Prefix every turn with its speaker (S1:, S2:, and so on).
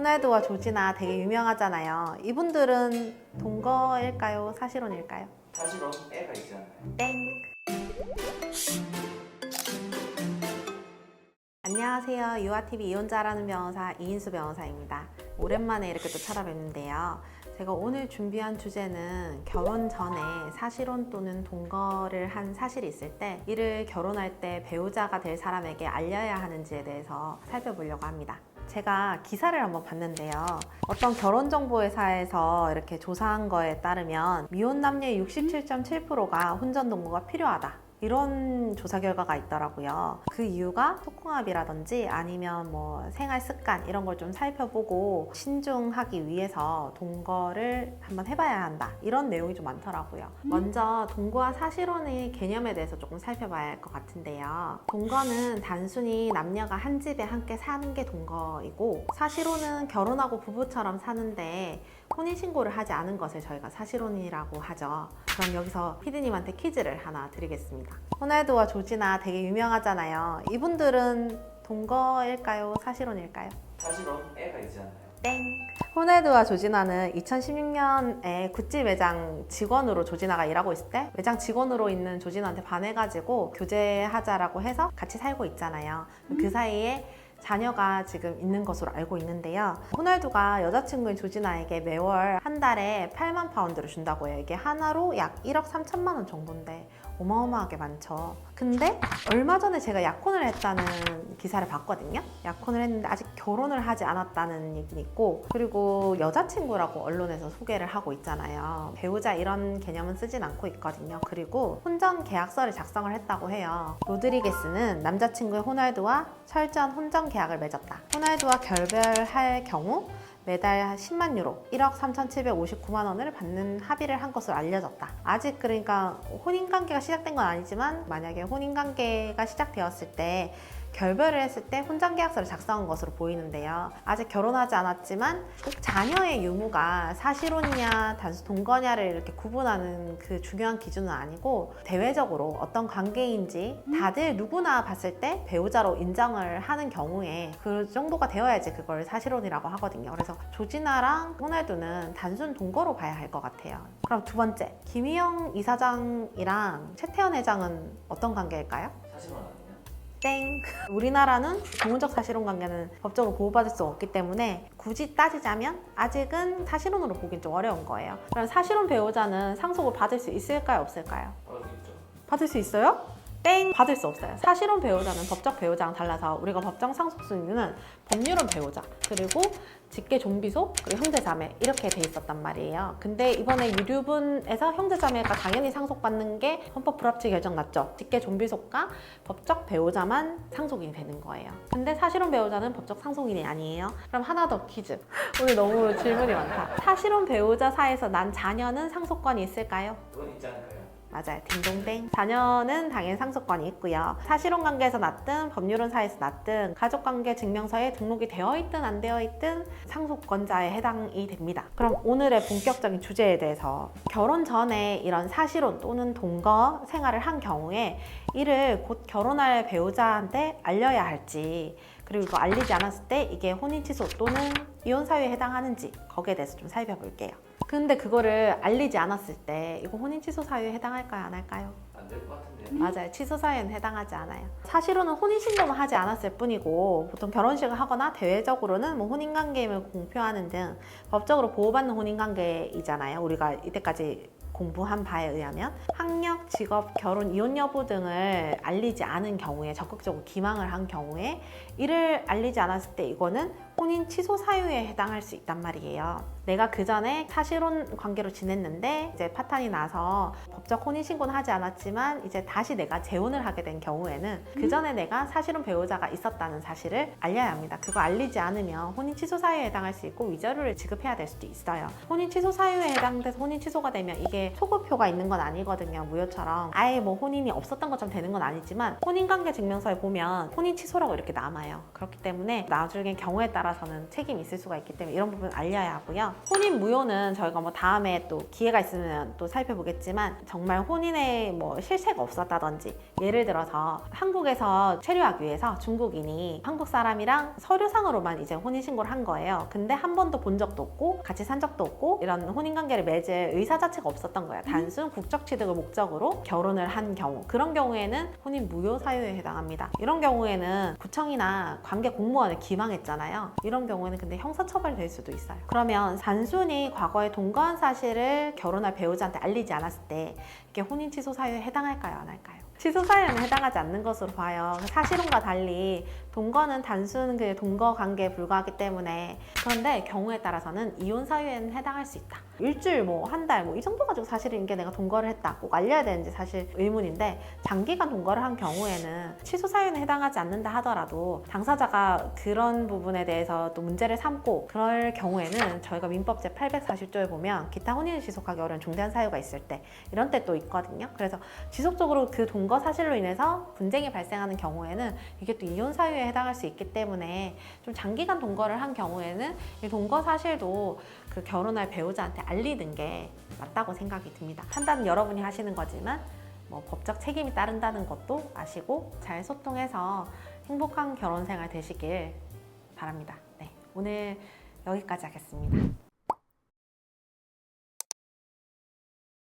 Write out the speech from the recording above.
S1: 호날두와 조지나 되게 유명하잖아요. 이분들은 동거일까요? 사실혼일까요?
S2: 사실은 애가 있지 않나요?
S1: 땡. 안녕하세요. 유아TV 이혼자라는 변호사 이인수 변호사입니다. 오랜만에 이렇게 또 찾아뵙는데요. 제가 오늘 준비한 주제는 결혼 전에 사실혼 또는 동거를 한 사실이 있을 때 이를 결혼할 때 배우자가 될 사람에게 알려야 하는지에 대해서 살펴보려고 합니다. 제가 기사를 한번 봤는데요. 어떤 결혼정보회사에서 이렇게 조사한 거에 따르면 미혼 남녀의 67.7%가 혼전 동거가 필요하다. 이런 조사 결과가 있더라고요. 그 이유가 토궁합이라든지 아니면 뭐 생활 습관 이런 걸 좀 살펴보고 신중하기 위해서 동거를 한번 해봐야 한다. 이런 내용이 좀 많더라고요. 먼저 동거와 사실혼의 개념에 대해서 조금 살펴봐야 할 것 같은데요. 동거는 단순히 남녀가 한 집에 함께 사는 게 동거이고, 사실혼은 결혼하고 부부처럼 사는데 혼인신고를 하지 않은 것을 저희가 사실혼이라고 하죠. 그럼 여기서 피디님한테 퀴즈를 하나 드리겠습니다. 호날두와 조지나 되게 유명하잖아요. 이분들은 동거일까요? 사실혼일까요?
S2: 사실은 애가 있지 않나요?
S1: 땡. 호날두와 조지나는 2016년에 구찌 매장 직원으로 조지나가 일하고 있을 때 매장 직원으로 있는 조지나한테 반해가지고 교제하자라고 해서 같이 살고 있잖아요. 그 사이에 자녀가 지금 있는 것으로 알고 있는데요. 호날두가 여자친구인 조지나에게 매월 한 달에 8만 파운드를 준다고 해요. 이게 하나로 약 1억 3천만 원 정도인데 어마어마하게 많죠. 근데 얼마 전에 제가 약혼을 했다는 기사를 봤거든요. 약혼을 했는데 아직 결혼을 하지 않았다는 얘기는 있고, 그리고 여자친구라고 언론에서 소개를 하고 있잖아요. 배우자 이런 개념은 쓰진 않고 있거든요. 그리고 혼전 계약서를 작성을 했다고 해요. 로드리게스는 남자친구의 호날두와 철저한 혼전 계약을 맺었다. 호날두와 결별할 경우 매달 10만 유로, 1억 3,759만 원을 받는 합의를 한 것으로 알려졌다. 아직 그러니까 혼인관계가 시작된 건 아니지만 만약에 혼인관계가 시작되었을 때 결별을 했을 때 혼전계약서를 작성한 것으로 보이는데요. 아직 결혼하지 않았지만 꼭 자녀의 유무가 사실혼이냐 단순 동거냐를 이렇게 구분하는 그 중요한 기준은 아니고, 대외적으로 어떤 관계인지 다들 누구나 봤을 때 배우자로 인정을 하는 경우에 그 정도가 되어야지 그걸 사실혼이라고 하거든요. 그래서 조지나랑 호날두는 단순 동거로 봐야 할 것 같아요. 그럼 두 번째, 김희영 이사장이랑 최태원 회장은 어떤 관계일까요?
S2: 사실은 아니에요?
S1: 땡. 우리나라는 동물적 사실혼 관계는 법적으로 보호받을 수 없기 때문에 굳이 따지자면 아직은 사실혼으로 보긴 좀 어려운 거예요. 그럼 사실혼 배우자는 상속을 받을 수 있을까요? 없을까요?
S2: 있죠.
S1: 받을 수 있어요? 땡! 받을 수 없어요. 사실혼 배우자는 법적 배우자랑 달라서 우리가 법정 상속순위는 법률혼 배우자, 그리고 직계 좀비속, 그리고 형제자매 이렇게 돼 있었단 말이에요. 근데 이번에 유류분에서 형제자매가 당연히 상속받는 게 헌법 불합치 결정 났죠. 직계 좀비속과 법적 배우자만 상속인이 되는 거예요. 근데 사실혼 배우자는 법적 상속인이 아니에요. 그럼 하나 더 퀴즈. 오늘 너무 질문이 많다. 사실혼 배우자 사이에서 난 자녀는 상속권이 있을까요?
S2: 그건 있지 않을까요?
S1: 맞아요. 딩동댕. 자녀는 당연히 상속권이 있고요. 사실혼 관계에서 낳든 법률혼 사이에서 낳든 가족관계 증명서에 등록이 되어 있든 안 되어 있든 상속권자에 해당이 됩니다. 그럼 오늘의 본격적인 주제에 대해서, 결혼 전에 이런 사실혼 또는 동거 생활을 한 경우에 이를 곧 결혼할 배우자한테 알려야 할지, 그리고 이거 알리지 않았을 때 이게 혼인 취소 또는 이혼 사유에 해당하는지 거기에 대해서 좀 살펴볼게요. 근데 그거를 알리지 않았을 때 이거 혼인 취소 사유에 해당할까요? 안 할까요?
S2: 안 될 것 같은데.
S1: 맞아요. 취소 사유에는 해당하지 않아요. 사실혼은 혼인신고만 하지 않았을 뿐이고, 보통 결혼식을 하거나 대외적으로는 뭐 혼인관계임을 공표하는 등 법적으로 보호받는 혼인관계이잖아요. 우리가 이때까지 공부한 바에 의하면 학력, 직업, 결혼, 이혼 여부 등을 알리지 않은 경우에, 적극적으로 기망을 한 경우에 이를 알리지 않았을 때 이거는 혼인 취소 사유에 해당할 수 있단 말이에요. 내가 그 전에 사실혼 관계로 지냈는데 이제 파탄이 나서 법적 혼인 신고는 하지 않았지만 이제 다시 내가 재혼을 하게 된 경우에는 그 전에 내가 사실혼 배우자가 있었다는 사실을 알려야 합니다. 그거 알리지 않으면 혼인 취소 사유에 해당할 수 있고 위자료를 지급해야 될 수도 있어요. 혼인 취소 사유에 해당돼서 혼인 취소가 되면 이게 소급표가 있는 건 아니거든요. 무효처럼 아예 뭐 혼인이 없었던 것처럼 되는 건 아니지만 혼인관계 증명서에 보면 혼인 취소라고 이렇게 남아요. 그렇기 때문에 나중에 경우에 따라 따라서는 책임이 있을 수가 있기 때문에 이런 부분 알려야 하고요. 혼인 무효는 저희가 뭐 다음에 또 기회가 있으면 또 살펴보겠지만 정말 혼인에 뭐 실체가 없었다든지 예를 들어서 한국에서 체류하기 위해서 중국인이 한국 사람이랑 서류상으로만 이제 혼인신고를 한 거예요. 근데 한 번도 본 적도 없고 같이 산 적도 없고 이런 혼인관계를 맺을 의사 자체가 없었던 거예요. 단순 국적 취득을 목적으로 결혼을 한 경우, 그런 경우에는 혼인 무효 사유에 해당합니다. 이런 경우에는 구청이나 관계 공무원을 기망했잖아요. 이런 경우에는 근데 형사처벌이 될 수도 있어요. 그러면 단순히 과거에 동거한 사실을 결혼할 배우자한테 알리지 않았을 때 이게 혼인 취소 사유에 해당할까요? 안 할까요? 취소 사유에는 해당하지 않는 것으로 봐요. 사실혼과 달리 동거는 단순 그 동거 관계에 불과하기 때문에, 그런데 경우에 따라서는 이혼 사유에는 해당할 수 있다. 일주일 뭐 한 달 뭐 이 정도 가지고 사실은 이게 내가 동거를 했다 꼭 알려야 되는지 사실 의문인데, 장기간 동거를 한 경우에는 취소 사유에는 해당하지 않는다 하더라도 당사자가 그런 부분에 대해서 또 문제를 삼고 그럴 경우에는 저희가 민법 제 840조에 보면 기타 혼인을 지속하기 어려운 중대한 사유가 있을 때 이런 때 또 있거든요. 그래서 지속적으로 그 동거 사실로 인해서 분쟁이 발생하는 경우에는 이게 또 이혼 사유에 해당할 수 있기 때문에 좀 장기간 동거를 한 경우에는 이 동거 사실도 그 결혼할 배우자한테 알리는 게 맞다고 생각이 듭니다. 판단은 여러분이 하시는 거지만 뭐 법적 책임이 따른다는 것도 아시고 잘 소통해서 행복한 결혼 생활 되시길 바랍니다. 네, 오늘 여기까지 하겠습니다.